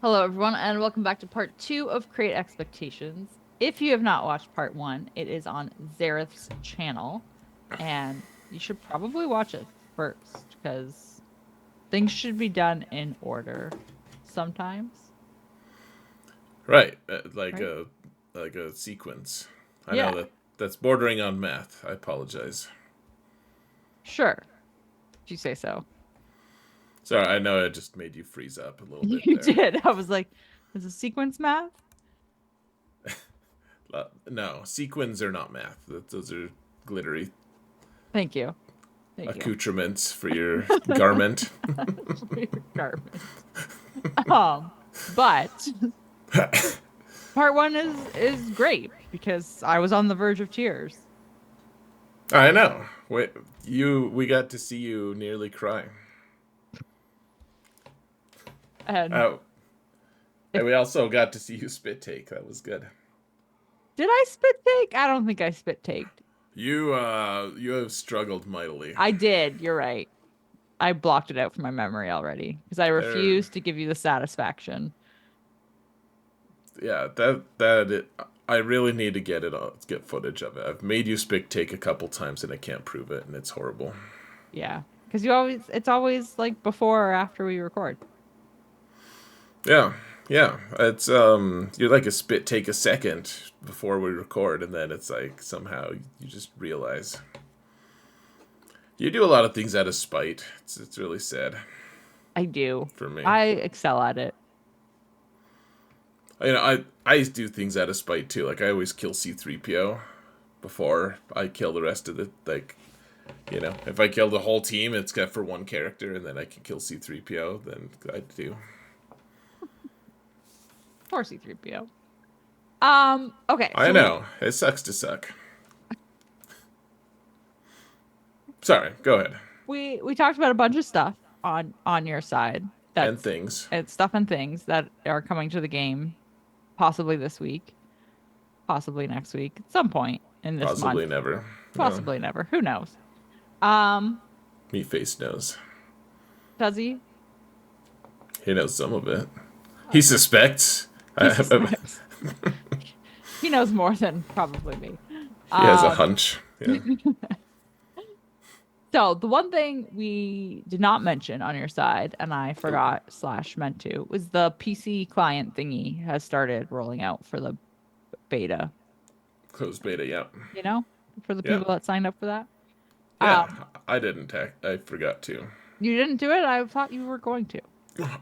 Hello, everyone, and welcome back to part two of Create Expectations. If you have not watched part one, it is on Zareth's channel, and you should probably watch it first because things should be done in order sometimes, Right, right? like a sequence. I Yeah, know that's bordering on math. I apologize. sure, if you say so. Sorry, I know I just made you freeze up a little bit You there. did. I was like, is it sequence math? No, sequins are not math. Those are glittery Thank you. Thank you. accoutrements for your garment. For your garment. But part one is great because I was on the verge of tears. I know. We got to see you nearly crying. And Oh, if and we also got to see you spit take. That was good. did I spit take? I don't think I spit taked. You have struggled mightily. I did. You're right. I blocked it out from my memory already because I There, refused to give you the satisfaction. yeah, that I really need to get footage of it. I've made you spick take a couple times and I can't prove it, and it's horrible. Yeah. Because you always it's always like before or after we record. Yeah, yeah, it's you're like a spit take a second before we record, and then it's like somehow you just realize you do a lot of things out of spite. It's really sad I do. for me. I excel at it. I do things out of spite too. Like I always kill C3PO before I kill the rest of the like. If I kill the whole team, it's got for one character, and then I can kill C3PO. Then I do. Poor C3PO. Okay, I so we know it sucks to suck. Sorry, go ahead. we talked about a bunch of stuff on your side. And That's things. it's stuff and things that are coming to the game possibly this week, possibly next week, at some point in this Possibly month, never. No, possibly never. Who knows? Um, me face knows. does he? He knows some of it. He Oh, suspects. he suspects. He knows more than probably me. He has a Um, hunch. Yeah. so the one thing we did not mention on your side, and I forgot slash meant to, was the PC client thingy has started rolling out for the beta, Closed beta. Yeah. you know, for the Yeah. people that signed up for that. Yeah. Um, I didn't. I forgot to. you didn't do it. I thought you were going to.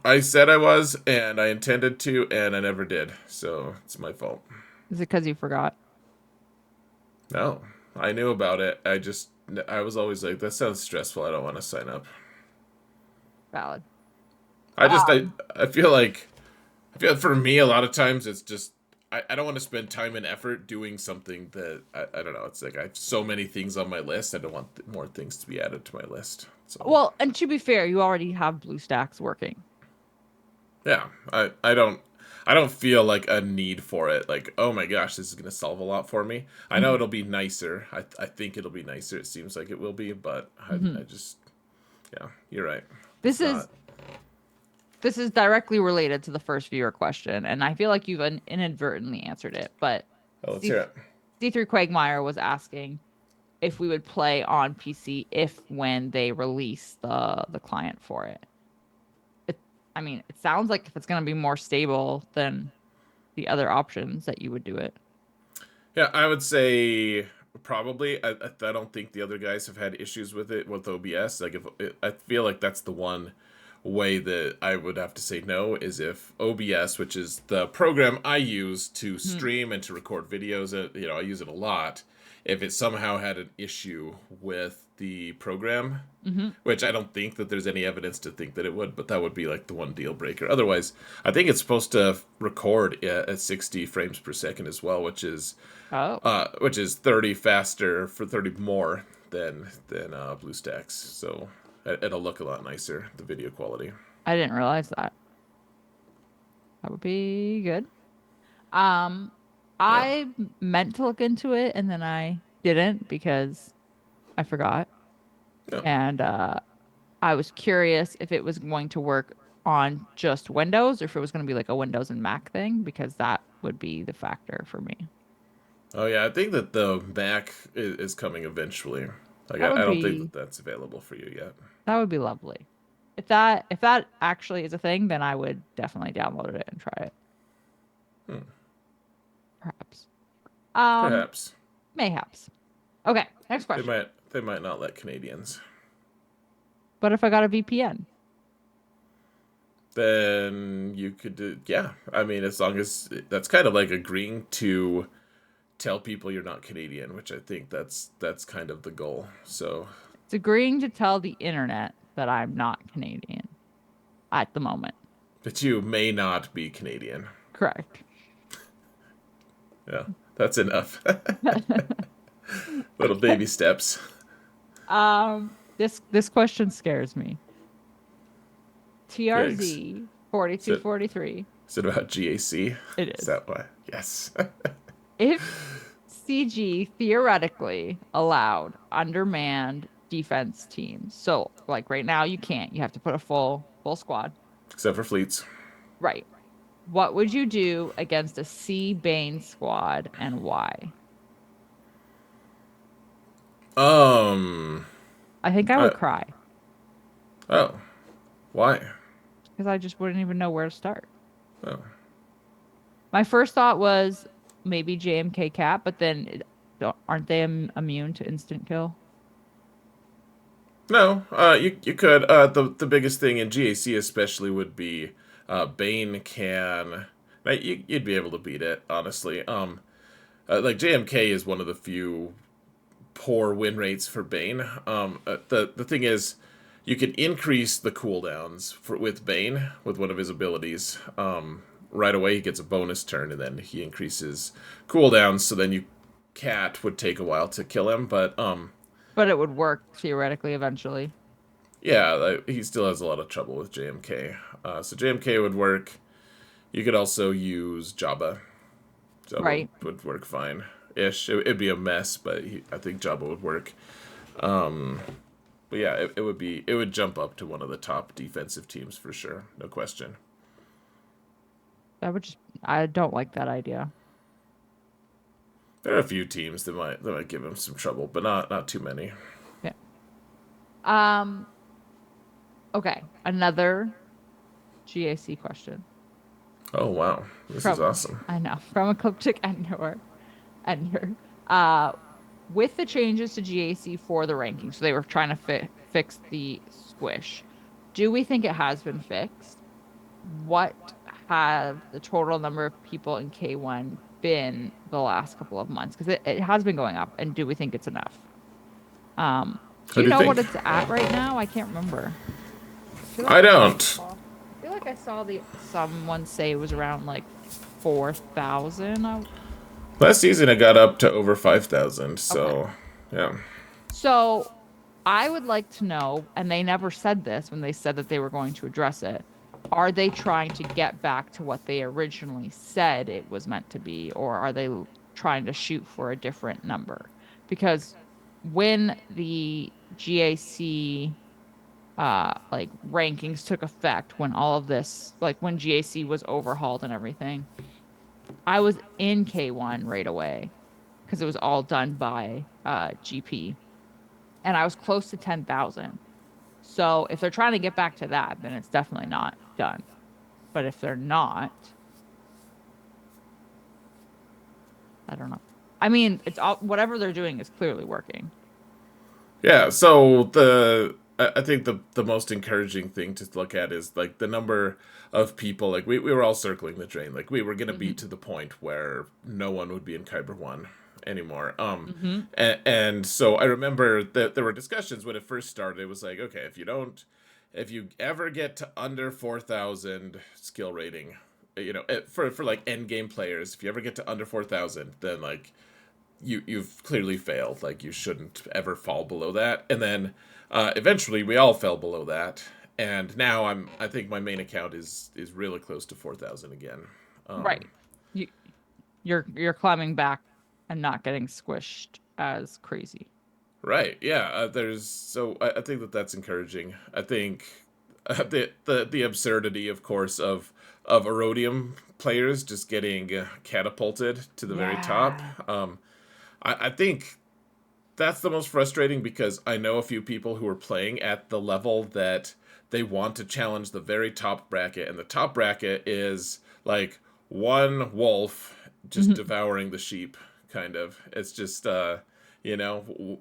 I said I was, and I intended to, and I never did. So it's my fault. Is it because you forgot? No, I knew about it. I was always like, that sounds stressful. I don't want to sign up. Valid. I just, I, Um, I feel like, I feel for me, a lot of times it's just, I don't want to spend time and effort doing something that, I don't know. It's like I have so many things on my list. I don't want more things to be added to my list. So, well, and to be fair, you already have BlueStacks working. yeah, I don't feel like a need for it. Like, oh my gosh, this is gonna solve a lot for me. I know Hmm. it'll be nicer. I think it'll be nicer. It seems like it will be, but I Hmm. just, yeah, you're right. This It's is not. this is directly related to the first viewer question, and I feel like you've inadvertently answered it. But Oh, let's C hear it. C3 Quagmire was asking if we would play on PC if when they release the client for it. It, I mean, it sounds like if it's going to be more stable than the other options that you would do it. Yeah, I would say probably. I don't think the other guys have had issues with it with OBS. Like, if I feel like that's the one way that I would have to say no is if OBS, which is the program I use to Hmm. stream and to record videos, I use it a lot. If it somehow had an issue with the program, Hmm. which I don't think that there's any evidence to think that it would, but that would be like the one deal breaker. Otherwise, I think it's supposed to record at 60 frames per second as well, Oh, which is 30 faster for 30 more than BlueStacks. So it'll look a lot nicer, the video quality. I didn't realize that. That would be good. Um, Yeah. I meant to look into it and then I didn't because I forgot. Yeah. And I was curious if it was going to work on just Windows or if it was going to be like a Windows and Mac thing, because that would be the factor for me. Oh yeah, I think that the Mac is coming eventually. Like That would I don't think that be that's available for you yet. that would be lovely. If that actually is a thing, then I would definitely download it and try it. Hmm. Perhaps. Um, Perhaps mayhaps. Okay, next they question. might not let Canadians. But if I got a VPN, Then you could do, yeah. I mean, as long as that's kind of like agreeing to tell people you're not Canadian, which I think that's kind of the goal. So it's agreeing to tell the internet that I'm not Canadian at the moment. but you may not be Canadian. Correct. Yeah, that's enough. Little baby steps. This question scares me. Yikes. TRZ Is it 4243. is it about GAC? It Is is. that why? Yes. If CG theoretically allowed undermanned defense teams, so like right now you can't. You have to put a full squad. Except for fleets. Right. What would you do against a C Bane squad and why? Um. I think I would I, cry oh. Why? because I just wouldn't even know where to start. Oh. My first thought was maybe JMK Cat, but then aren't they immune to instant kill? No, you could. The biggest thing in GAC especially would be, Bane can. Like, you'd be able to beat it, honestly. Like JMK is one of the few poor win rates for Bane. The thing is, you can increase the cooldowns for with Bane with one of his abilities. Right away he gets a bonus turn, and then he increases cooldowns. So then you Cat would take a while to kill him, but But it would work theoretically eventually. yeah, like, he still has a lot of trouble with JMK. So JMK would work. You could also use Jabba. Jabba Right. would work fine. Ish. It'd be a mess, but I think Jabba would work. But yeah, it would jump up to one of the top defensive teams for sure, no question. I don't like that idea. There are a few teams that might give him some trouble, but not too many. Yeah. Um, okay. Another GAC question Oh wow, this is from awesome. I know from Ecliptic Endor. Uh, with the changes to GAC for the ranking, so they were trying to fix the squish. Do we think it has been fixed? What have the total number of people in K1 been the last couple of months? Because it has been going up, and do we think it's enough? Do What you do you know what think? it's at right now? I can't remember. I don't. I feel like I saw the someone say it was around like 4,000. Last season it got up to over 5,000. Okay. So yeah. So I would like to know, and they never said this when they said that they were going to address it. Are they trying to get back to what they originally said it was meant to be, or are they trying to shoot for a different number? Because when the GAC like rankings took effect, when all of this, like when GAC was overhauled and everything, I was in K1 right away because it was all done by GP, and I was close to 10,000. So if they're trying to get back to that, then it's definitely not done. But if they're not, I don't know. I mean, it's all whatever they're doing is clearly working. Yeah, so I think the most encouraging thing to look at is like the number of people. Like we were all circling the drain. Like we were gonna be Hmm. to the point where no one would be in Kyber One anymore. Hmm. And so I remember that there were discussions when it first started. It was like, okay, if you ever get to under 4,000 skill rating, for like end game players, if you ever get to under 4,000, then like you've clearly failed. Like you shouldn't ever fall below that. And then eventually we all fell below that. And now I think my main account is really close to 4,000 again. Right. You you're climbing back and not getting squished as crazy. Right. Yeah. There's so I think that that's encouraging. I think the absurdity, of course, of Erodium players just getting catapulted to the very top. Yeah. I think that's the most frustrating because I know a few people who are playing at the level that they want to challenge the very top bracket, and the top bracket is like one wolf just Mhm. devouring the sheep, kind of. It's just, you know,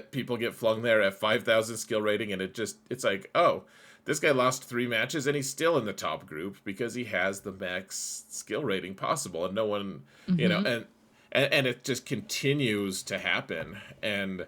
people get flung there at 5,000 skill rating, and it's like, oh, this guy lost 3 matches, and he's still in the top group because he has the max skill rating possible, and no one, you know, Mhm. and it just continues to happen. And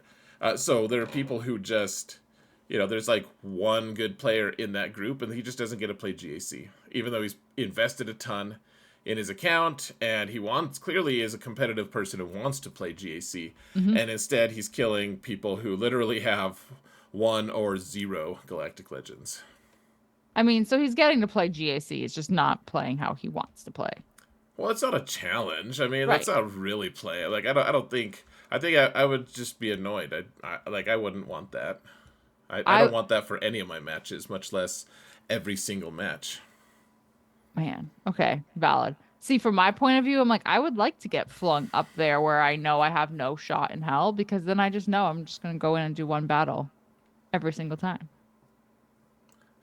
so there are people who just, there's like one good player in that group, and he just doesn't get to play GAC, even though he's invested a ton in his account, and he wants, clearly is a competitive person who wants to play GAC, Mhm. and instead he's killing people who literally have 1 or 0 Galactic Legends. I mean, so he's getting to play GAC. It's just not playing how he wants to play. Well, it's not a challenge. I mean, that's Right. not really play. Like, I don't think. I think I would just be annoyed. I wouldn't want that. I I don't want that for any of my matches, much less every single match. Man, okay, valid. See, from my point of view, I'm like, I would like to get flung up there where I know I have no shot in hell because then I just know I'm just gonna go in and do one battle every single time.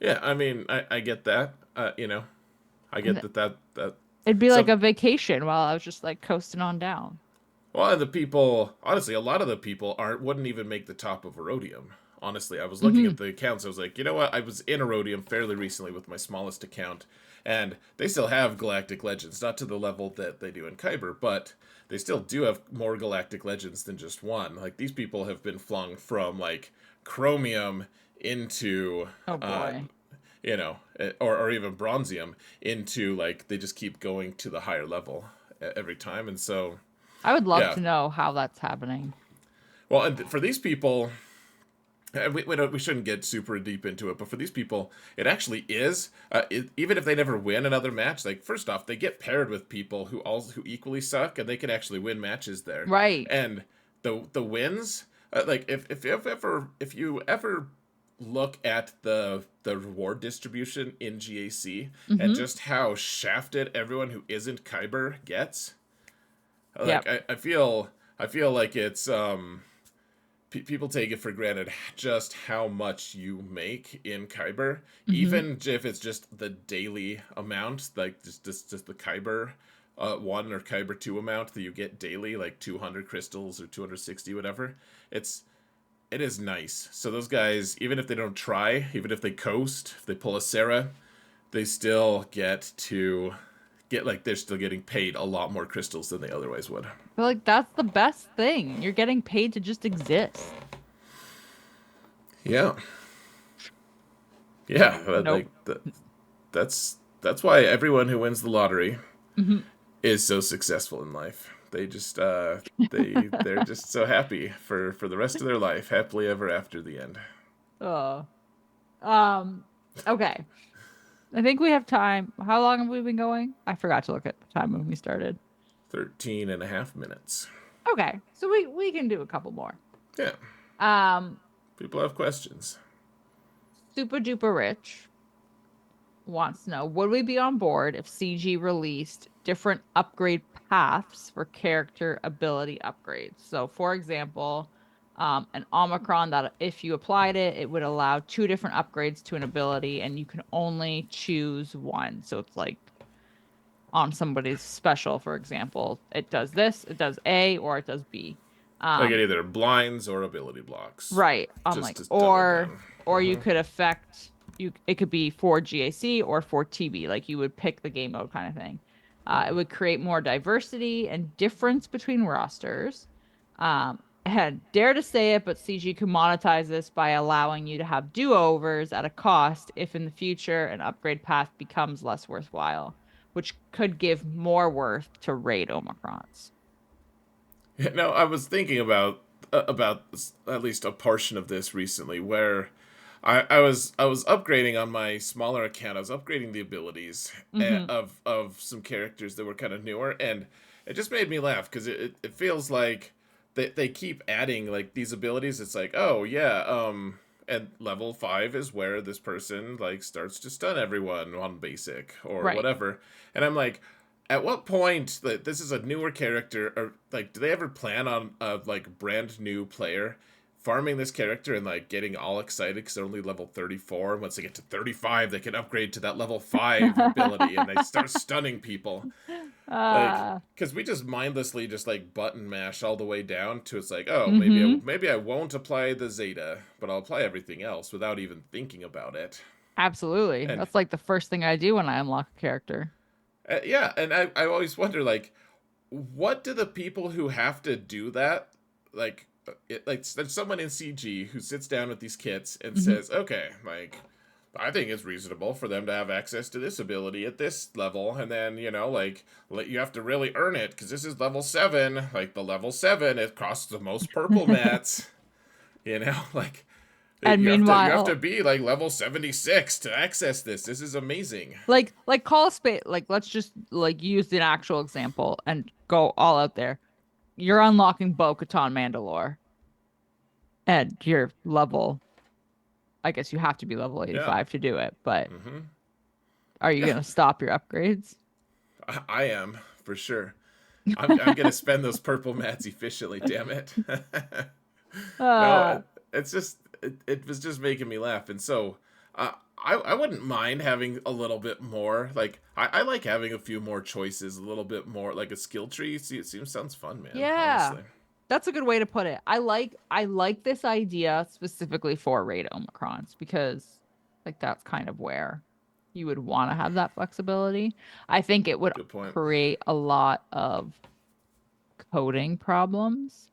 Yeah, I mean, I get that. I And get that it'd be like some. a vacation while I was just like coasting on down. Well, the people, honestly, a lot of the people aren't wouldn't even make the top of Erodium. Honestly, I was looking Hmm. at the accounts. I was like, you know what? I was in Erodium fairly recently with my smallest account, and they still have Galactic Legends, not to the level that they do in Kyber, but they still do have more Galactic Legends than just one. Like these people have been flung from like Chromium into, Oh uh, boy. or even Bronzium into like they just keep going to the higher level every time, and so I would love yeah. to know how that's happening. Well, and for these people, we shouldn't get super deep into it, but for these people, it actually is. Even if they never win another match, like first off, they get paired with people who equally suck, and they can actually win matches there. Right. And the wins, like if you ever look at the reward distribution in GAC and Hmm. just how shafted everyone who isn't Kyber gets, like Yep. I feel like it's people take it for granted just how much you make in Kyber, Hmm. even if it's just the daily amount, like just the Kyber 1 or Kyber 2 amount that you get daily, like 200 crystals or 260, whatever. It is nice. So those guys, even if they don't try, even if they coast, if they pull a Sarah, they still get like they're still getting paid a lot more crystals than they otherwise would. I feel like that's the best thing. You're getting paid to just exist. Yeah, yeah. Nope. That's why everyone who wins the lottery Hmm. is so successful in life. They just they're just so happy for the rest of their life, happily ever after the end. Oh. Um, okay. I think we have time. How long have we been going? I forgot to look at the time when we started. 13 and a half minutes. Okay. So we can do a couple more. Yeah, Um, people have questions. Super Duper Rich wants to know, would we be on board if CG released different upgrade paths for character ability upgrades? So, for example, an Omicron that if you applied it, it would allow two different upgrades to an ability, and you can only choose one. So it's like on somebody's special, for example, it does this, it does A, or it does B. Like it Um, either blinds or ability blocks, right. I'm just like, to dumb it or down. you Hmm. could affect you. It could be for GAC or for TB. Like you would pick the game mode kind of thing. It would create more diversity and difference between rosters. And dare to say it, but CG could monetize this by allowing you to have do-overs at a cost if in the future an upgrade path becomes less worthwhile, which could give more worth to raid Omicrons. No, I was thinking about at least a portion of this recently, where I was upgrading on my smaller account. I was upgrading the abilities Hmm. of some characters that were kind of newer, and it just made me laugh because it feels like they keep adding like these abilities. It's like, oh yeah, and level 5 is where this person like starts to stun everyone on basic or Right. whatever. And I'm like, at what point that this is a newer character, or like, do they ever plan on a like brand new player farming this character and like getting all excited because they're only level 34? Once they get to 35, they can upgrade to that level 5 ability and they start stunning people. Like, uh, because we just mindlessly just like button mash all the way down to it's like, oh, mm-hmm. maybe I won't apply the Zeta, but I'll apply everything else without even thinking about it. Absolutely. And That's like the first thing I do when I unlock a character. yeah, and I always wonder like, what do the people who have to do that like? Like there's someone in CG who sits down with these kits and Hmm. says, okay, like I think it's reasonable for them to have access to this ability at this level, and then like you have to really earn it because this is level 7. Like the level 7, it costs the most purple mats. Like And you have to meanwhile, be like level 76 to access this. This is amazing. like call a spade, like let's just like use an actual example and go all out there. You're unlocking Bo-Katan Mandalore and you're level, I guess you have to be level Yeah. 85 to do it, but Mm-hmm. are you Yeah, gonna stop your upgrades? I am for sure. I'm gonna spend those purple mats efficiently. Damn it. No, Uh, it's just it was just making me laugh, and so I wouldn't mind having a little bit more. Like I like having a few more choices, a little bit more like a skill tree. See, it seems sounds fun, man. yeah. Honestly, That's a good way to put it. I like this idea specifically for raid Omicrons because like that's kind of where you would want to have that flexibility. I think it would good point. create a lot of coding problems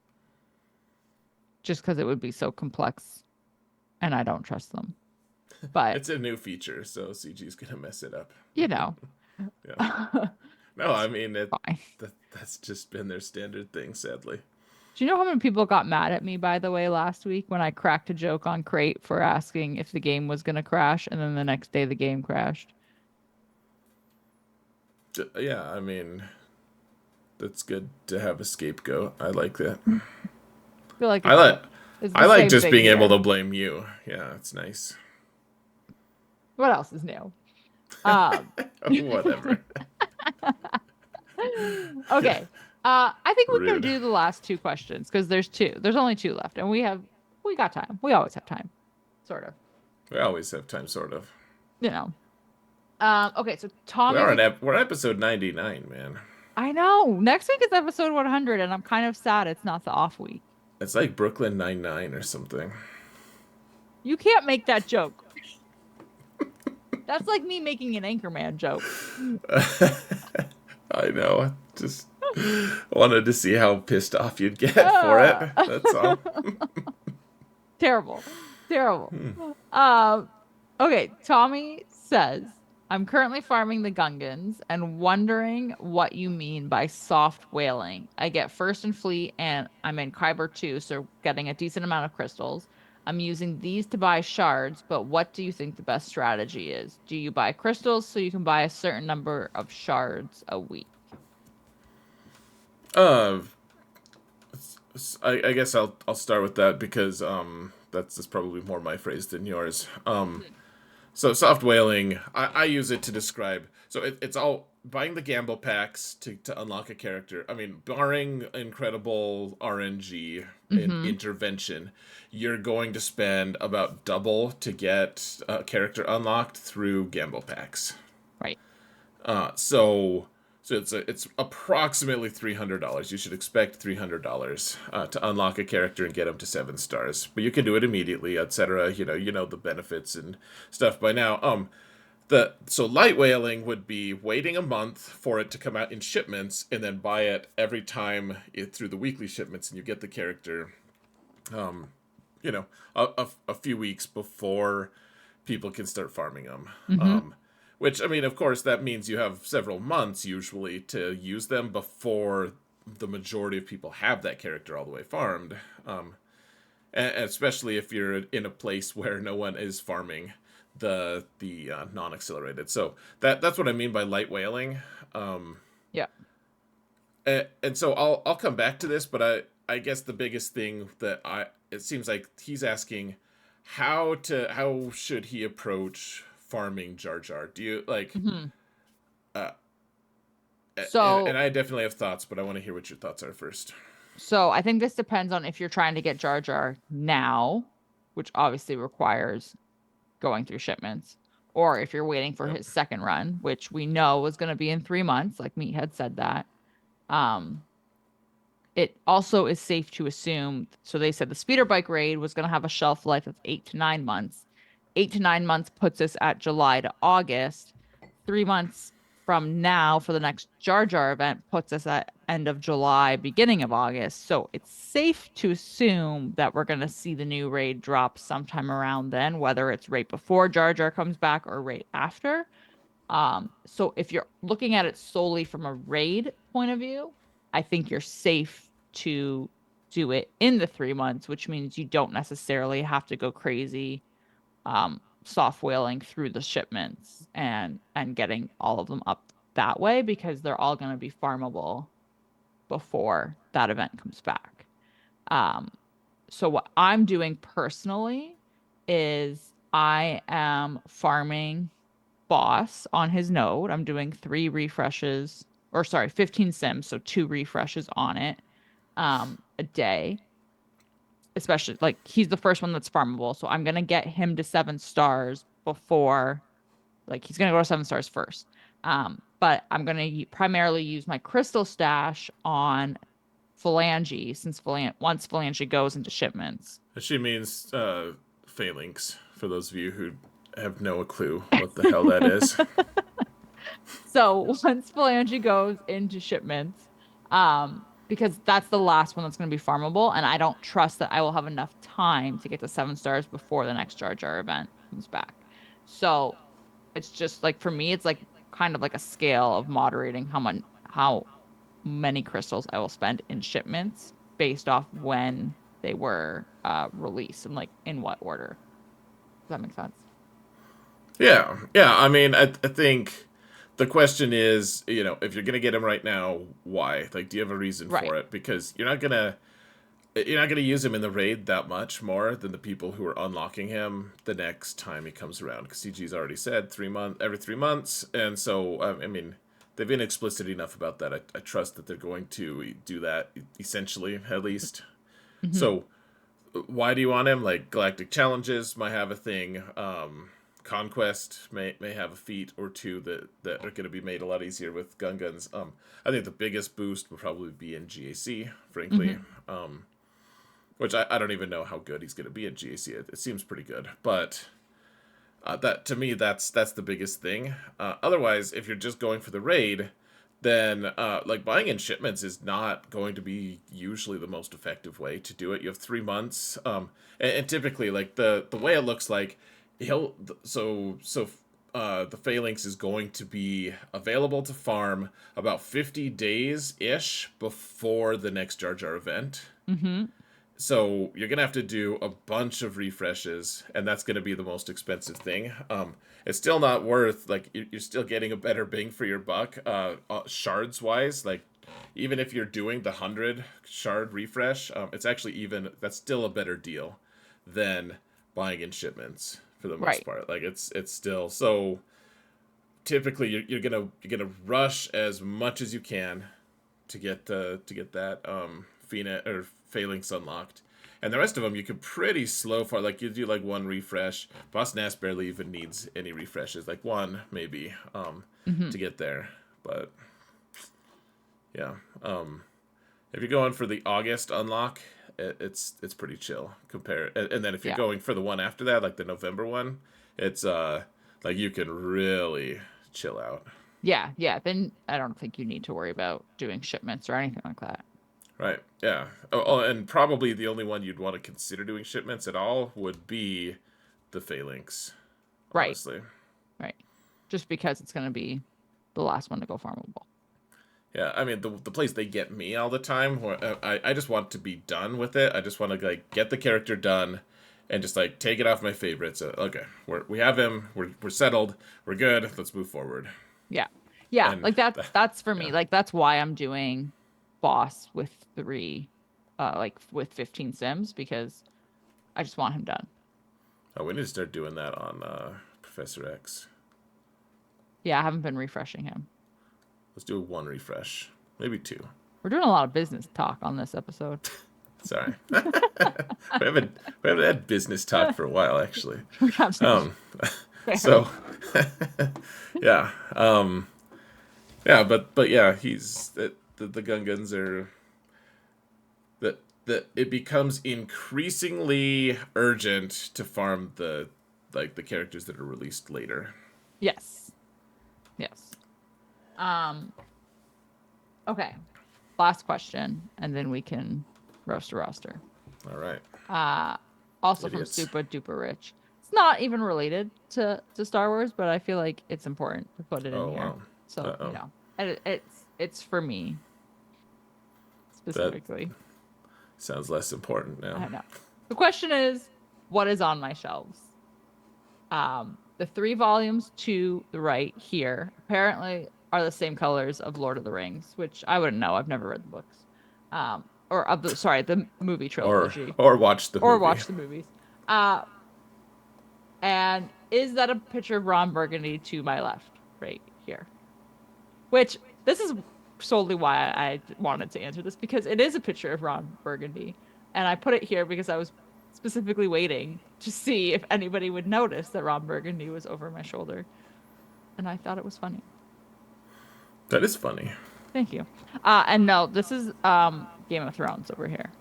just because it would be so complex and I don't trust them. But, It's a new feature, so CG's gonna mess it up. you know, Yeah. No, I mean fine. that's just been their standard thing, sadly. Do you know how many people got mad at me, by the way, last week when I cracked a joke on Crate for asking if the game was going to crash and then the next day the game crashed? Yeah, I mean that's good to have a scapegoat. I like that. I feel like I like it's I the like same just thing being able to here. blame you. Yeah, it's nice. What else is new? Um, Whatever. Yeah, okay. I think we're gonna rude. do the last two questions because there's two. There's only two left, and we got time. We always have time, sort of. We always have time, sort of. You know. Okay, so Tommy, We're on episode 99, man. I know. Next week is episode 100, and I'm kind of sad it's not the off week. It's like Brooklyn 99 or something. You can't make that joke. That's like me making an Anchorman joke. I know. I just wanted to see how pissed off you'd get for it. Ah. That's all. Terrible. Terrible. Hmm. Um, okay, Tommy says, I'm currently farming the Gungans and wondering what you mean by soft whaling. I get first and fleet and I'm in Kyber too, so getting a decent amount of crystals. I'm using these to buy shards, but what do you think the best strategy is? Do you buy crystals so you can buy a certain number of shards a week? Uh, I guess I'll start with that because that's probably more my phrase than yours. So soft whaling, I use it to describe. So it's all buying the gamble packs to unlock a character. I mean, barring incredible RNG and Mm-hmm. intervention, you're going to spend about double to get a character unlocked through gamble packs. Right. So it's approximately $300. You should expect $300 to unlock a character and get him to 7 stars. But you can do it immediately, etc. You know the benefits and stuff by now. So light whaling would be waiting a month for it to come out in shipments and then buy it every time through the weekly shipments, and you get the character um you know a few weeks before people can start farming them. Mm-hmm. Which, I mean, of course, that means you have several months usually to use them before the majority of people have that character all the way farmed. And especially if you're in a place where no one is farming the non-accelerated. So that's what I mean by light whaling. Yeah. And so I'll come back to this, but I guess the biggest thing that it seems like he's asking, how should he approach farming Jar Jar? Do you like? Mhm. Uh, So and I definitely have thoughts, but I want to hear what your thoughts are first. So I think this depends on if you're trying to get Jar Jar now, which obviously requires going through shipments, or if you're waiting for Yep. his second run, which we know is going to be in 3 months, like Meathead said that. Um, it also is safe to assume. So they said the speeder bike raid was going to have a shelf life of 8 to 9 months. 8 to 9 months puts us at July to August. 3 months from now for the next Jar Jar event puts us at end of July, beginning of August. So it's safe to assume that we're going to see the new raid drop sometime around then, whether it's right before Jar Jar comes back or right after. So if you're looking at it solely from a raid point of view, I think you're safe to do it in the 3 months, which means you don't necessarily have to go crazy soft whaling through the shipments and getting all of them up that way because they're all going to be farmable before that event comes back. Um, so what I'm doing personally is I am farming boss on his node. I'm doing 3 refreshes, or sorry, 15 sims, so 2 refreshes on it a day. Especially like he's the first one that's farmable, so I'm gonna get him to 7 stars before, like he's gonna go to 7 stars first. But I'm gonna primarily use my crystal stash on Phalange since once Phalange goes into shipments. She means phalanx, for those of you who have no clue what the hell that is. So once Phalange goes into shipments, because that's the last one that's going to be farmable, and I don't trust that I will have enough time to get to 7 stars before the next Jar Jar event comes back. So it's just like for me, it's like kind of like a scale of moderating how many crystals I will spend in shipments based off when they were released and like in what order. Does that make sense? Yeah, yeah. I mean, I think the question is, if you're gonna get him right now, why? Like, do you have a reason Right. for it? Because you're not gonna use him in the raid that much more than the people who are unlocking him the next time he comes around. Because CG's already said every 3 months, and so I mean, they've been explicit enough about that. I trust that they're going to do that essentially, at least. Hmm. So why do you want him? Like galactic challenges might have a thing. Conquest may have a feat or two that are going to be made a lot easier with guns. I think the biggest boost would probably be in GAC, frankly. Hmm. Which I don't even know how good he's going to be at GAC. It seems pretty good, but that to me that's the biggest thing. Otherwise, if you're just going for the raid, then like buying in shipments is not going to be usually the most effective way to do it. You have 3 months, and typically like the way it looks like he'll the phalanx is going to be available to farm about 50 days ish before the next Jar Jar event. Hmm. So you're gonna have to do a bunch of refreshes, and that's gonna be the most expensive thing. It's still not worth like you're still getting a better bang for your buck, shards wise. Like even if you're doing the 100 shard refresh, it's actually even that's still a better deal than buying in shipments for the most Right. part. Like it's still so. Typically, you're gonna rush as much as you can to get that Phoenix or Phalanx unlocked. And the rest of them you could pretty slow for. Like you do like one refresh. Boss Nass barely even needs any refreshes. Like one maybe Hmm. to get there. But yeah, if you're going for the August unlock, it's pretty chill. Compare and then if you're Yeah. going for the one after that, like the November one, it's like you can really chill out. Yeah, yeah. Then I don't think you need to worry about doing shipments or anything like that. Right. Yeah. Oh, and probably the only one you'd want to consider doing shipments at all would be the Phalanx, Right, honestly. right. Just because it's going to be the last one to go farmable. Yeah, I mean the place they get me all the time, where I just want to be done with it. I just want to like get the character done, and just like take it off my favorites. Okay, we have him. We're settled. We're good. Let's move forward. Yeah. Yeah, And like that's for me. yeah, Like that's why I'm doing boss with 3 like with 15 sims because I just want him done. Oh, we need to start doing that on Professor X. Yeah, I haven't been refreshing him. Let's do one refresh, maybe two. We're doing a lot of business talk on this episode. Sorry, we haven't had business talk for a while, actually. We have some- So, yeah, yeah, but yeah, he's the Gungans are that it becomes increasingly urgent to farm the characters that are released later. Yes. Yes. Okay. Last question, and then we can roast a roster. All right. Also Idiots. from Super Duper Rich. It's not even related to Star Wars, but I feel like it's important to put it in here. Wow. So Uh-oh. you know, and it's for me specifically. Sounds less important now. I know. The question is, what is on my shelves? The 3 volumes to the right here apparently are the same colors of Lord of the Rings, which I wouldn't know. I've never read the books. Or of the movie trilogy. Or watch the movie. Or watch the movies. And is that a picture of Ron Burgundy to my left, right here? Which, this is solely why I wanted to answer this, because it is a picture of Ron Burgundy. And I put it here because I was specifically waiting to see if anybody would notice that Ron Burgundy was over my shoulder. And I thought it was funny. That is funny. Thank you. And no, this is Game of Thrones over here.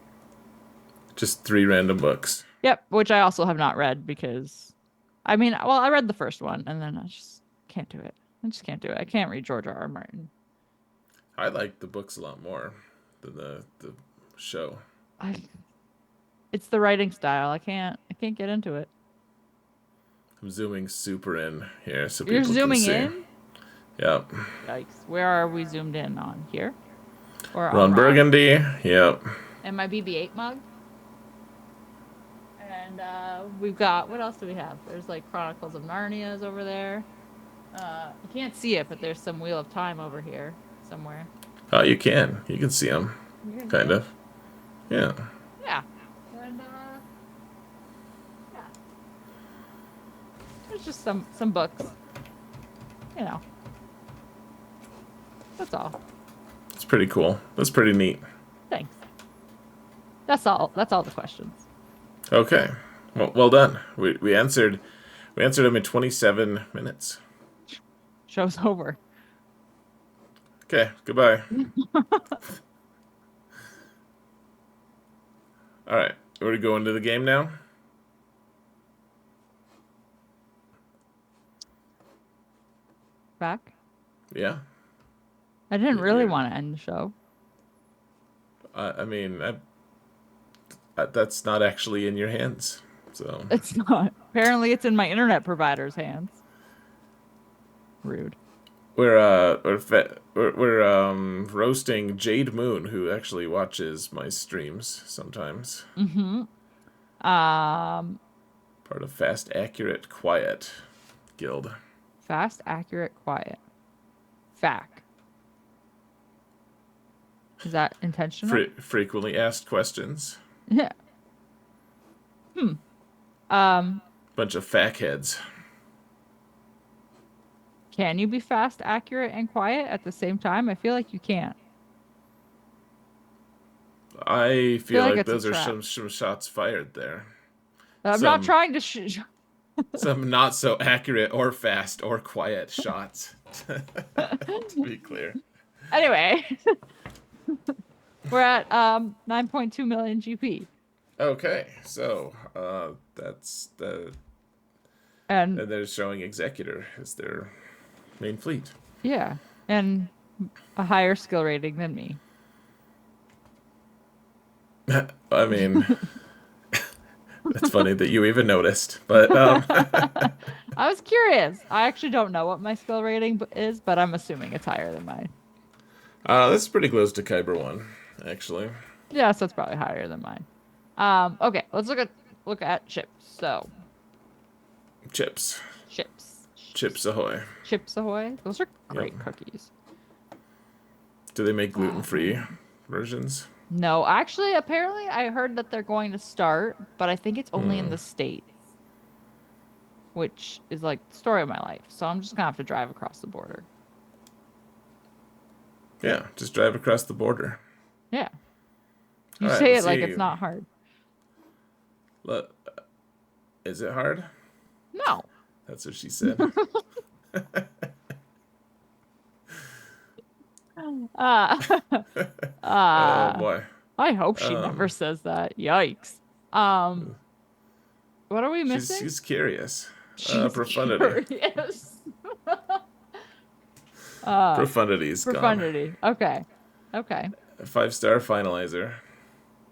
Just 3 random books. Yep, which I also have not read because, I read the first one and then I just can't do it. I just can't do it. I can't read George R.R. Martin. I like the books a lot more than the show. It's the writing style. I can't get into it. I'm zooming super in here so You're people zooming can see. in? Yep. Yikes. Where are we zoomed in on? Here? Or Ron Burgundy. Yep. And my BB-8 mug. And we've got, what else do we have? There's like Chronicles of Narnia's over there. You can't see it, but there's some Wheel of Time over here somewhere. Oh, you can. You can see them. Kind of. Yeah. Yeah. And yeah. There's just some books. You know. That's all. It's pretty cool. That's pretty neat. Thanks. That's all the questions. Okay. Well done. We answered them in 27 minutes. Show's over. Okay, goodbye. All right, we're going to go into the game now. Back? Yeah. I didn't really Yeah. want to end the show. I mean, that's not actually in your hands. So It's not. Apparently, it's in my internet provider's hands. Rude. we're roasting Jade Moon, who actually watches my streams sometimes. Mm-hmm. Part of Fast, Accurate, Quiet Guild. Fast, accurate, quiet. Fact. Is that intentional? Frequently asked questions. Yeah. Bunch of fackheads. Can you be fast, accurate, and quiet at the same time? I feel like you can't. I feel like like it's a those are trap. some shots fired there. I'm not trying to. Some not so accurate or fast or quiet shots. To be clear. Anyway, we're at 9.2 million GP. Okay, so that's the And they're showing Executor as their main fleet. yeah, and a higher skill rating than me. I mean, it's funny that you even noticed, but I was curious. I actually don't know what my skill rating is, but I'm assuming it's higher than mine. this is pretty close to Kyber 1, actually. Yeah, so it's probably higher than mine. Okay, let's look at chips. So Chips. chips. Chips Ahoy. Chips Ahoy. Those are great Yep. cookies. Do they make gluten-free versions? No, actually, apparently I heard that they're going to start, but I think it's only in the States. which is like the story of my life. So I'm just gonna have to drive across the border. Yeah, just drive across the border. Yeah. You All right, say let's it like it's see. not hard. Let, is it hard? No. That's what she said. Uh, Oh uh, boy. I hope she never Um, says that. Yikes. Um, what are we she's missing? she's curious. She's Profundity. curious. uh, Profundity's gone. Profundity. Okay. Okay. A 5-star finalizer.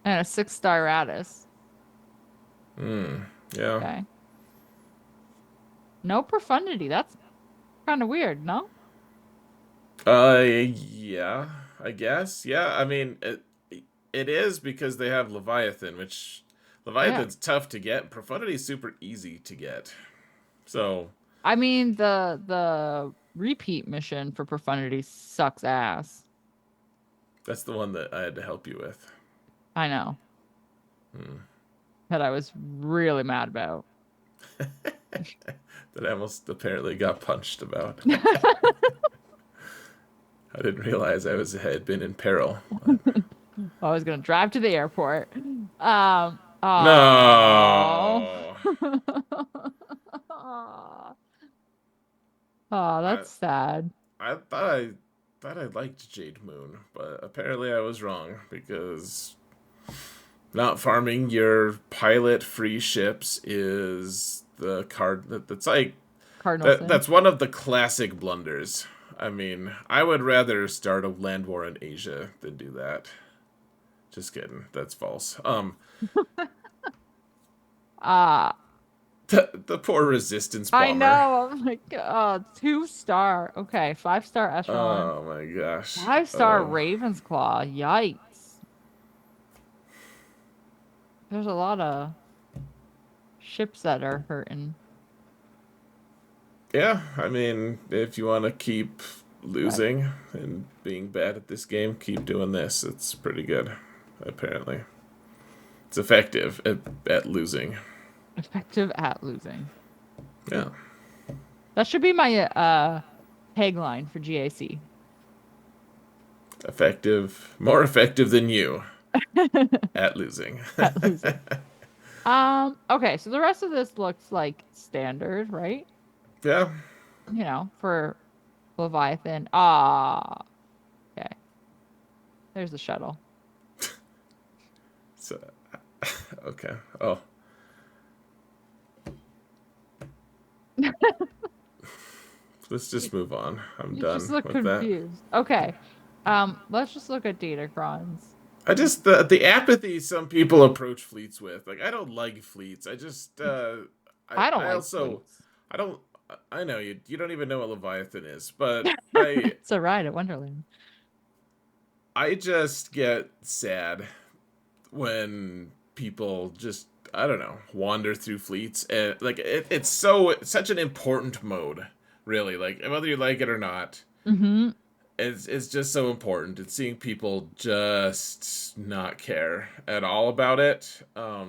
And a 6-star Radis. Yeah. Okay. No profundity. That's kind of weird, no? Yeah, I guess. Yeah, I mean, it is because they have Leviathan, which Yeah. Leviathan's tough to get. Profundity's super easy to get. So, I mean, the repeat mission for profundity sucks ass. that's the one that I had to help you with. I know. That I was really mad about. That I almost apparently got punched about. I didn't realize had been in peril. I was gonna drive to the airport. Oh. No. Oh, I that's sad. I thought I liked Jade Moon, but apparently I was wrong because not farming your pilot free ships is the card that's like Cardinal sin. that's one of the classic blunders. I mean, I would rather start a land war in Asia than do that. Just kidding. That's false. Uh, The poor resistance bomber. I know. I'm like, 2-star. Okay, 5-star echelon. Oh my gosh. 5-star Oh. Raven's Claw. Yikes. There's a lot of ships that are hurting. Yeah, I mean, if you want to keep losing and being bad at this game, keep doing this. It's pretty good, apparently. It's effective at losing. Effective at losing. Yeah. That should be my tagline for GAC. Effective, more effective than you at losing. At losing. Okay, so the rest of this looks like standard, right? Yeah. You know, for Leviathan. Ah, okay. There's the shuttle. So, okay. Oh. Let's just move on. I'm You done just look with that. confused. Okay. Let's just look at Datacrons. I just the apathy some people approach fleets with. Like I don't like fleets. I just I don't I like also fleets. I don't I know you don't even know what Leviathan is, but I It's a ride at Wonderland. I just get sad when people just I don't know wander through fleets and like it's such an important mode, really. Like whether you like it or not, Mm-hmm. it's just so important. It's seeing people just not care at all about it. I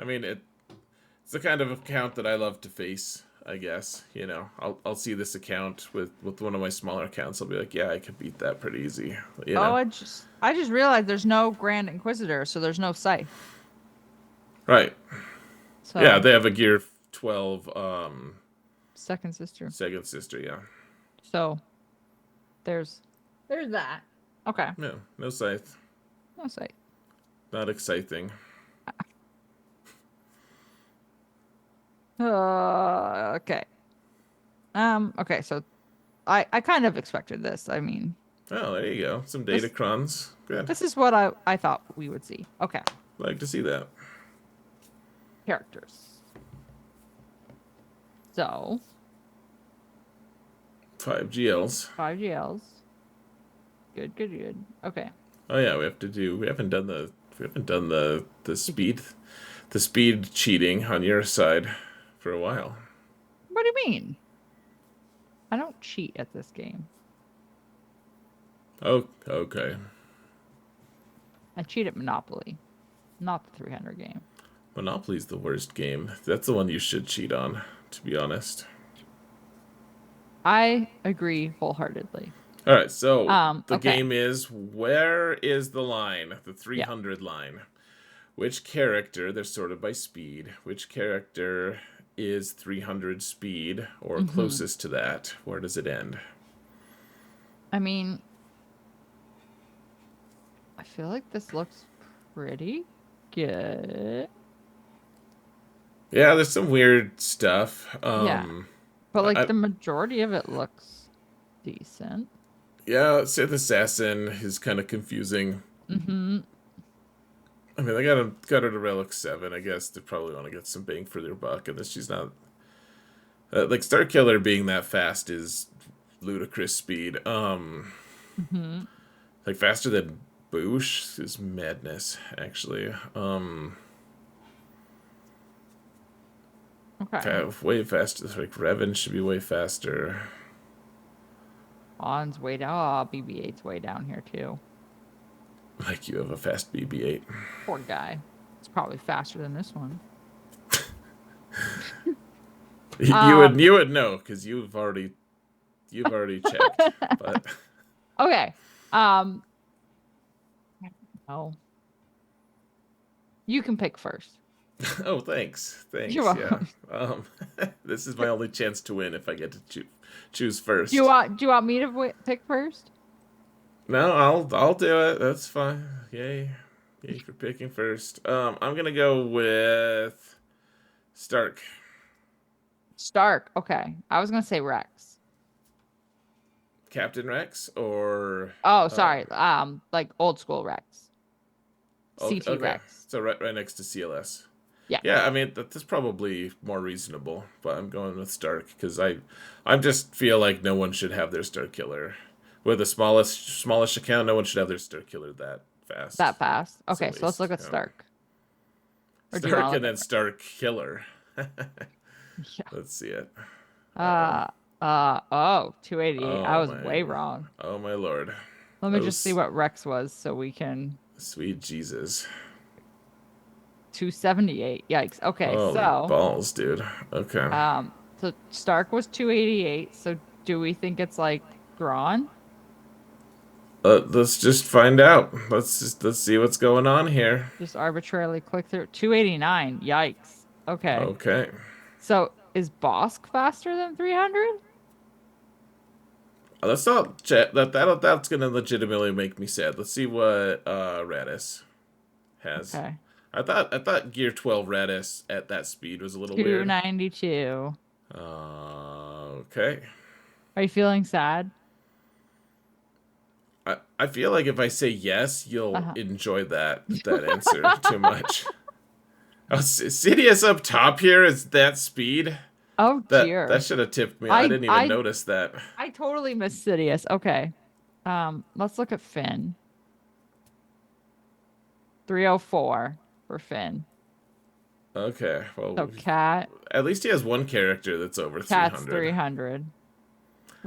mean it's the kind of account that I love to face. I guess you know I'll see this account with one of my smaller accounts. I'll be like, yeah, I could beat that pretty easy. You Oh, know, I just realized there's no Grand Inquisitor, so there's no Scythe. right? So Yeah, they have a Gear 12 second sister. second sister. Yeah, So there's that. Okay. no, no scythe, No Scythe. not exciting. Okay. Okay, so I kind of expected this. I mean, Oh, there you go. Some This- Datacrons. Good. this is what I thought we would see. Okay. Like to see that. Characters. So, 5 GLs. 5 GLs. Good, good, good. Okay. Oh yeah, we haven't done the speed cheating on your side for a while. What do you mean? I don't cheat at this game. Oh, okay. I cheat at Monopoly, not the 300 game. Monopoly's the worst game. That's the one you should cheat on. to be honest. I agree wholeheartedly. All right, so the Okay. game is, where is the line? The Yeah. 300 line. Which character, they're sorted by speed, which character is 300 speed or Mm-hmm. closest to that? Where does it end? I mean, I feel like this looks pretty good. Yeah, there's some weird stuff. Yeah. But like I, the majority of it looks decent. yeah, Sith Assassin is kind of confusing. Mm-hmm. I mean, they got her to Relic 7. I guess they probably want to get some bang for their buck, and this she's not. Like Starkiller being that fast is ludicrous speed. Mm-hmm. Like faster than Boosh is madness, actually. Okay. Okay, way faster. Like Revan should be way faster. On's way down. Oh, BB-8's way down here too. Like you have a fast BB-8. Poor guy. It's probably faster than this one. You would know because you've already checked. But Okay. Oh. You can pick first. oh, thanks. You're Yeah. welcome. This is my only chance to win if I get to choose first. Do you want me to pick first? No, I'll do it. That's fine. Yay. Yay for picking first. I'm gonna go with Stark. Stark. Okay. I was gonna say Rex. Captain Rex or Oh, uh sorry. Like old school Rex. CT okay. Rex. So right next to CLS. Yeah. Yeah, I mean that's probably more reasonable, but I'm going with Stark because I just feel like no one should have their Star Killer. With the smallest account, no one should have their Star Killer that fast. That fast. At Okay, so let's look at least, Stark. Or do you Stark want to and look then Stark Killer. Yeah. Let's see it. Oh, 288. I Oh was my, way wrong. oh my lord. Let me just see Those what Rex was so we can sweet Jesus. 278. Yikes. Okay, Holy so balls, dude. Okay. so Stark was 288. So do we think it's like Thrawn? Let's just find out. Let's see what's going on here. Just arbitrarily click through 289. Yikes. Okay. Okay. So is Bosk faster than 300? Let's not check that's gonna legitimately make me sad. Let's see what Radis has. Okay. I thought Gear 12 Radis at that speed was a little weird. 292. Okay. Are you feeling sad? I feel like if I say yes, you'll Uh-huh. enjoy that answer too much. Oh, Sidious up top here is that speed. Oh That dear. should have tipped me. I didn't even notice that. I totally missed Sidious. Okay. Let's look at Finn. 304 for Finn. Okay, well, So Cat, at least he has one character that's over Cat's 300.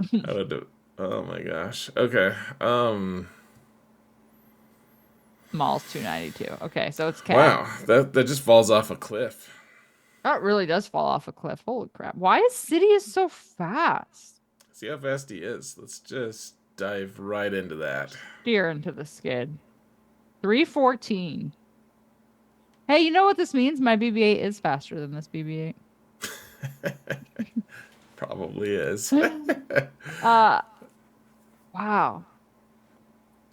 300. I would do. Oh my gosh. Okay. Maul's 292. Okay, so it's Cat. Wow. That just falls off a cliff. That really does fall off a cliff. Holy crap. Why is Sidious so fast? See how fast he is. Let's just dive right into that. Steer into the skid. 314. Hey, you know what this means? My BB-8 is faster than this BB-8. Probably is. Wow.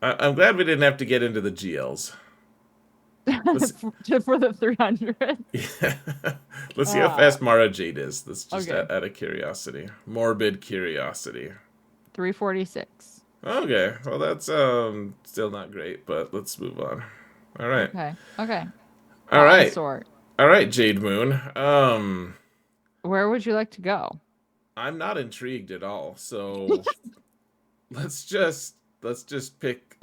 I'm glad we didn't have to get into the GLs. For the 300. Yeah. Let's see how fast Mara Jade is. That's just Okay. out of curiosity. Morbid curiosity. 346. Okay. Well, that's still not great, but let's move on. All right. Okay. Okay. All right. Sort. All right, Jade Moon. Where would you like to go? I'm not intrigued at all. So let's just pick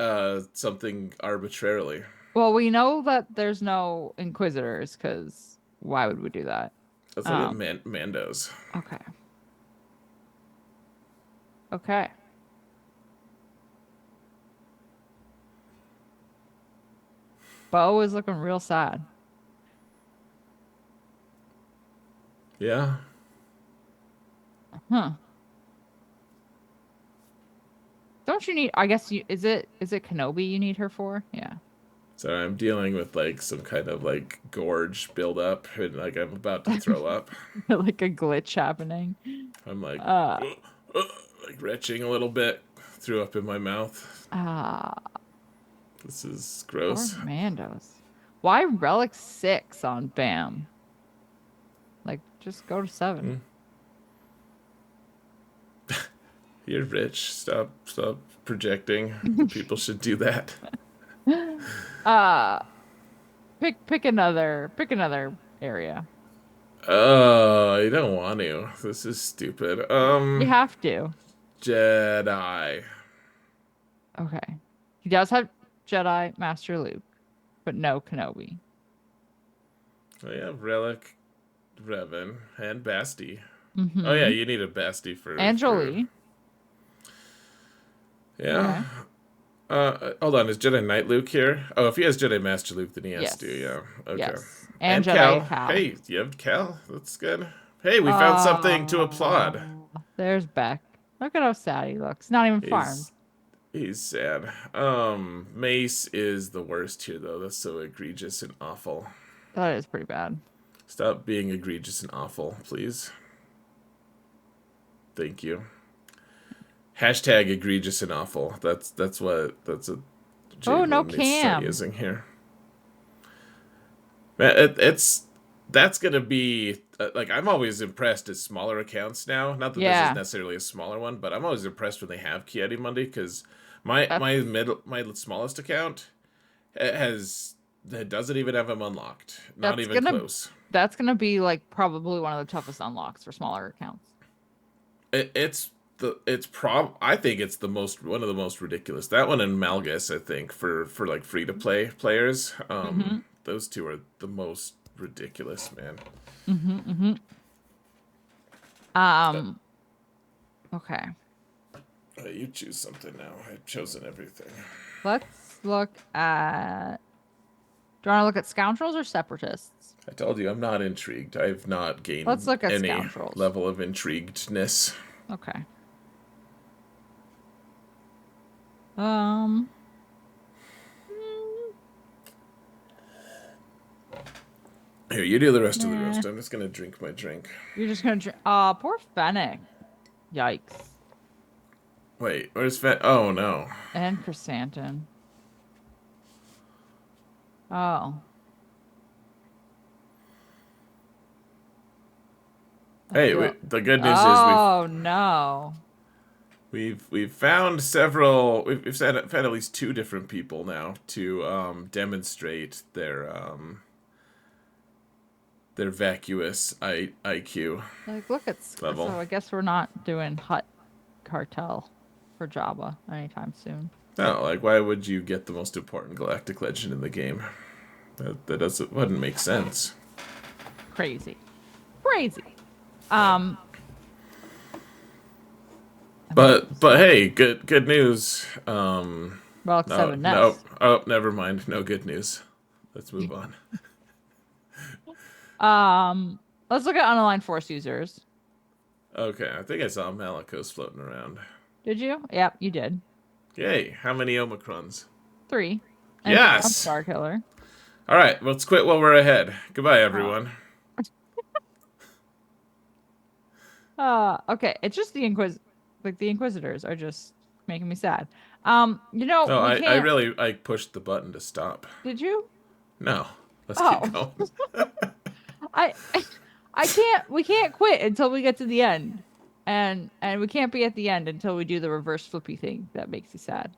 something arbitrarily. Well, we know that there's no Inquisitors, because why would we do that? Let's look at Mandos. Okay. Okay. Bo is looking real sad. Yeah. Huh. Don't you need? I guess you is it Kenobi you need her for? Yeah. So I'm dealing with like some kind of like gorge buildup, and like I'm about to throw up. Like a glitch happening. I'm like, Uh. like retching a little bit. Threw up in my mouth. Ah. This is Poor gross. Mandos. Why Relic 6 on BAM? Like, just go to 7. Mm. You're rich. Stop projecting. People should do that. Uh, pick another area. Oh, I don't want to. This is stupid. You have to. Jedi. Okay. He does have Jedi Master Luke, but no Kenobi. Oh yeah, Relic, Revan, and Basti. Oh yeah, Mm-hmm. you need a Basti And for Jolie. yeah. Okay. Hold on, is Jedi Knight Luke here? Oh, if he has Jedi Master Luke, then he has to. Yes. Yeah. Okay. Yes. And And Jedi Cal. Cal. Hey, you have Cal. That's good. Hey, we found something to applaud. There's Beck. Look at how sad he looks. Not even farmed. He's he's sad. Mace is the worst here though. That's so egregious and awful. That is pretty bad. Stop being egregious and awful, please. Thank you. Hashtag egregious and awful. That's a Oh, no Jade needs to start Cam. using here. It's that's gonna be like I'm always impressed at smaller accounts now. Not that this is Yeah. necessarily a smaller one, but I'm always impressed when they have Kieti Mundi because my That's my smallest account has that doesn't even have him unlocked. Not that's even gonna close. that's gonna be like probably one of the toughest unlocks for smaller accounts. I think it's the most one of the most ridiculous. That one and Malgus, I think, for like free to play players. Mm-hmm. Those two are the most ridiculous, man. Mm-hmm. Mm-hmm. Uh, Okay. you choose something now. I've chosen everything. Let's look at. Do you want to look at scoundrels or separatists? I told you I'm not intrigued. I've not Let's gained look at any scoundrels. level of intriguedness. Okay. Um. Here, you do the rest of the Nah. roast. I'm just gonna drink my drink. You're just gonna drink. Poor Fennec. Yikes. Wait, where's Fett? Oh no. And Chrysanthemum. Oh. I Hey, feel- the good news is Oh no. we've found several. We've found at least two different people now to demonstrate their vacuous IQ. Like, look at Level. So I guess we're not doing Hut Cartel for Jabba anytime soon. No, like why would you get the most important galactic legend in the game? That wouldn't make sense. Crazy. But hey, good news. Relic No, 7 no, Nest. oh, never mind. No good news. Let's move on. Let's look at unaligned force users. Okay, I think I saw Malicos floating around. Did you? Yep, you did. Yay! How many Omicrons? 3. Yes! Star Killer. All right, let's quit while we're ahead. Goodbye, everyone. Okay. It's just the Inquisitors are just making me sad. No, we I can't. I pushed the button to stop. Did you? No, let's Oh. keep going. I can't. We can't quit until we get to the end, and we can't be at the end until we do the reverse flippy thing that makes you sad.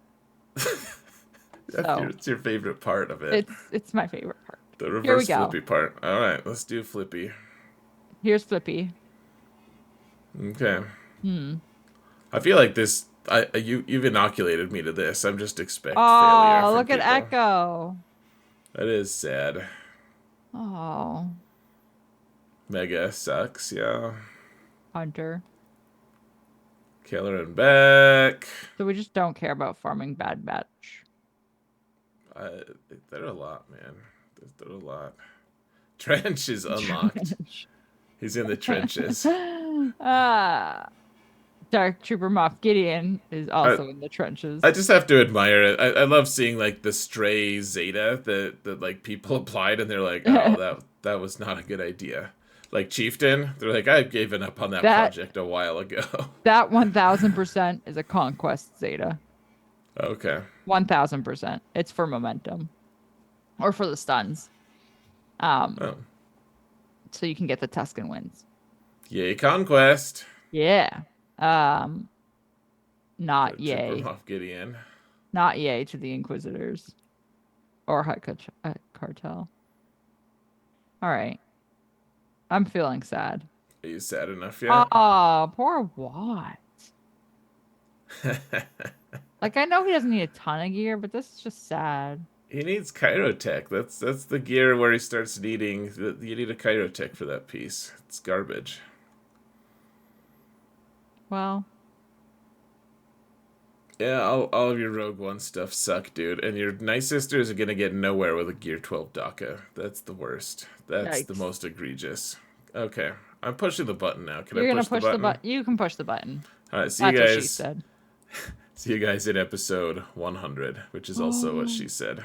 It's your favorite part of it. It's my favorite part. The Here we reverse go. flippy part. All right, let's do flippy. Here's flippy. Okay. I feel like this. You've inoculated me to this. I'm just expecting failure. Oh, from look at people. Echo. That is sad. Oh, Mega sucks. Yeah. Hunter. Killer and Beck. So we just don't care about farming Bad Batch. There are a lot, man. There are a lot. Trench is unlocked. He's in the trenches. Dark Trooper Moff Gideon is I, also in the trenches. I just have to admire it. I love seeing like the stray Zeta that like people applied and they're like, oh, that was not a good idea. Like Chieftain, they're like, I've given up on that that project a while ago. that 1000% is a conquest Zeta. Okay. 1000%. It's for momentum or for the stuns. Oh, So you can get the Tusken wins. yay conquest. Yeah. Not Dark Trooper yay. Moff Gideon. Not yay to the Inquisitors or Hutt Cartel. All right. I'm feeling sad. Are you sad enough yet? Oh, poor Watt. Like, I know he doesn't need a ton of gear, but this is just sad. He needs Kyrotech. That's the gear where he starts needing. You need a Kyrotech for that piece. It's garbage. Well, Yeah, all of your Rogue One stuff suck, dude. And your Night Sisters are gonna get nowhere with a Gear 12 DACA. That's the worst. That's the yikes. most egregious. Okay, I'm pushing the button now. Can You're I gonna push push the the button? button. You can push the button. All right, see you That's what she guys. said. See you guys in episode 100, which is also what she said.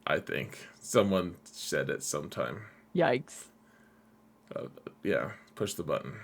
I think someone said it sometime. Yikes. Yeah, push the button.